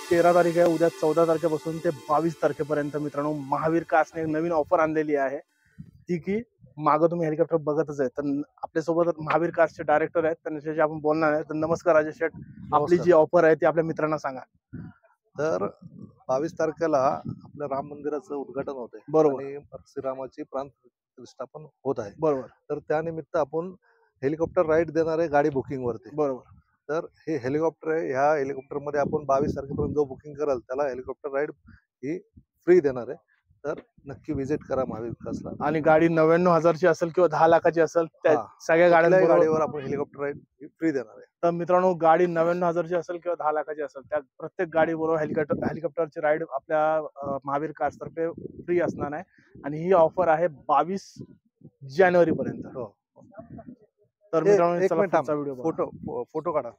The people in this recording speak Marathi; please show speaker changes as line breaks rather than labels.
13 तारीख आहे, उद्या 14 तारखेपासून ते 22 तारखेपर्यंत मित्रांनो महावीर कार्सने एक नवीन ऑफर आणलेली आहे, ती की मागं तुम्ही हेलिकॉप्टर बघतच आहे. तर आपल्यासोबत महावीर कार्सचे डायरेक्टर आहेत, त्यांच्याशी आपण बोलणार आहे. तर नमस्कार राजेश शेठ, आपली जी ऑफर आहे ती आपल्या मित्रांना सांगा.
तर 22 तारखेला आपल्या राम मंदिराचं उद्घाटन होत आहे.
बरोबर.
आणि श्रीरामाची प्राण प्रतिष्ठा पण होत आहे.
बरोबर.
तर त्यानिमित्त आपण हेलिकॉप्टर राईड देणार आहे गाडी बुकिंग वरती.
बरोबर.
तर हे हेलिकॉप्टर आहे, ह्या हेलिकॉप्टर मध्ये आपण 22 तारखेपर्यंत जो बुकिंग कराल त्याला हेलिकॉप्टर राईड ही फ्री देणार आहे. तर नक्की व्हिजिट करा महावीर कार्सला.
आणि गाडी 99,000ची असेल किंवा 10 लाखाची असेल, त्या सगळ्या
गाडीवर आपण हेलिकॉप्टर राईड फ्री देणार आहे.
तर मित्रांनो, गाडी 99,000ची असेल किंवा 10 लाखाची असेल, त्या प्रत्येक गाडी बरोबर हेलिकॉप्टरची राईड आपल्या महावीर कार्स तर्फे फ्री असणार आहे. आणि ही ऑफर आहे 22 जानेवारी पर्यंत.
हो.
तर मित्रांनो, चला पुढचा व्हिडिओ
फोटो काढा.